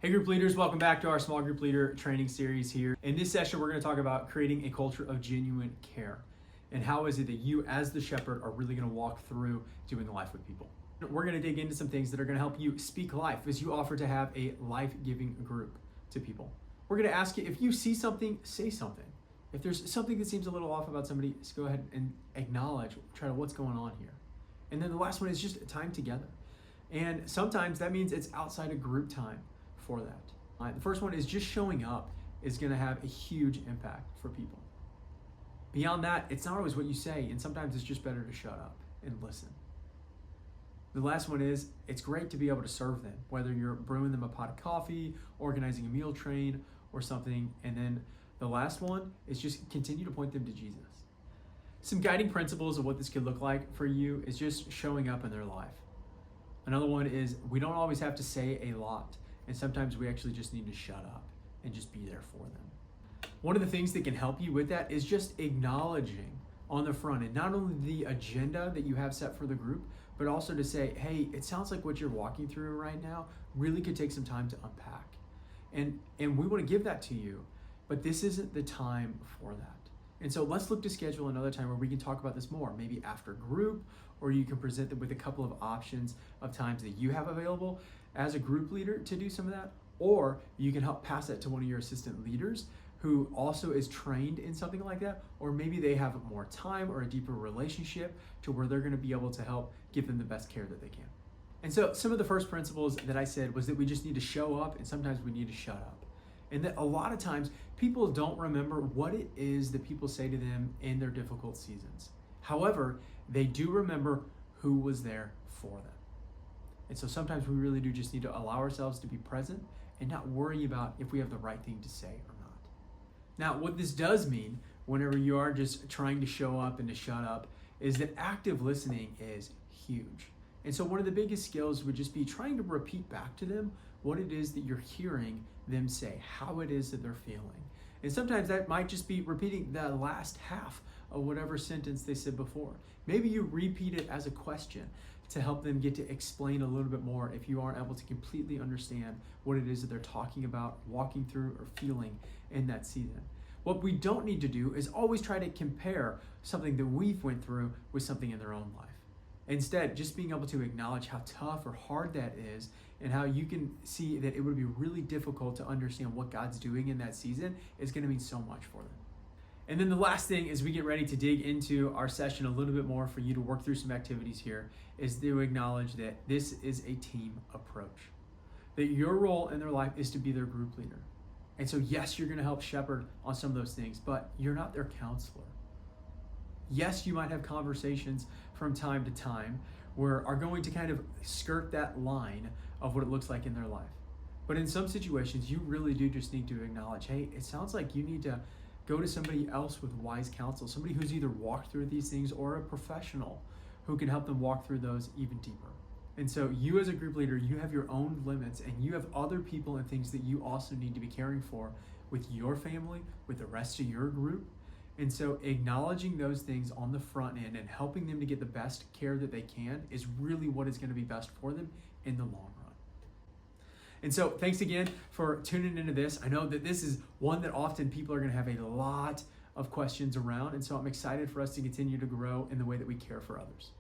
Hey group leaders, welcome back to our small group leader training series here. In this session, we're going to talk about creating a culture of genuine care and how is it that you as the shepherd are really going to walk through doing life with people. We're going to dig into some things that are going to help you speak life as you offer to have a life-giving group to people. We're going to ask you, if you see something, say something. If there's something that seems a little off about somebody, just go ahead and acknowledge, try to what's going on here. And then the last one is just time together. And sometimes that means it's outside of group time for that. The first one is just showing up is going to have a huge impact for people. Beyond that, it's not always what you say, and sometimes it's just better to shut up and listen. The last one is it's great to be able to serve them, whether you're brewing them a pot of coffee, organizing a meal train, or something. And then the last one is just continue to point them to Jesus. Some guiding principles of what this could look like for you is just showing up in their life. Another one is we don't always have to say a lot, and sometimes we actually just need to shut up and just be there for them. One of the things that can help you with that is just acknowledging on the front end, not only the agenda that you have set for the group, but also to say, hey, it sounds like what you're walking through right now really could take some time to unpack. And we want to give that to you, but this isn't the time for that. And so let's look to schedule another time where we can talk about this more, maybe after group, or you can present them with a couple of options of times that you have available as a group leader to do some of that, or you can help pass that to one of your assistant leaders who also is trained in something like that, or maybe they have more time or a deeper relationship to where they're going to be able to help give them the best care that they can. And so some of the first principles that I said was that we just need to show up, and sometimes we need to shut up. And that a lot of times people don't remember what it is that people say to them in their difficult seasons. However, they do remember who was there for them. And so sometimes we really do just need to allow ourselves to be present and not worry about if we have the right thing to say or not. Now, what this does mean whenever you are just trying to show up and to shut up is that active listening is huge. And so one of the biggest skills would just be trying to repeat back to them what it is that you're hearing them say, how it is that they're feeling. And sometimes that might just be repeating the last half of whatever sentence they said before. Maybe you repeat it as a question to help them get to explain a little bit more if you aren't able to completely understand what it is that they're talking about, walking through, or feeling in that season. What we don't need to do is always try to compare something that we've went through with something in their own life. Instead, just being able to acknowledge how tough or hard that is and how you can see that it would be really difficult to understand what God's doing in that season is going to mean so much for them. And then the last thing as we get ready to dig into our session a little bit more for you to work through some activities here is to acknowledge that this is a team approach. That your role in their life is to be their group leader. And so yes, you're going to help shepherd on some of those things, but you're not their counselor. Yes, you might have conversations from time to time where are going to kind of skirt that line of what it looks like in their life. But in some situations, you really do just need to acknowledge, hey, it sounds like you need to go to somebody else with wise counsel, somebody who's either walked through these things or a professional who can help them walk through those even deeper. And so you as a group leader, you have your own limits and you have other people and things that you also need to be caring for with your family, with the rest of your group. And so acknowledging those things on the front end and helping them to get the best care that they can is really what is going to be best for them in the long run. And so thanks again for tuning into this. I know that this is one that often people are going to have a lot of questions around. And so I'm excited for us to continue to grow in the way that we care for others.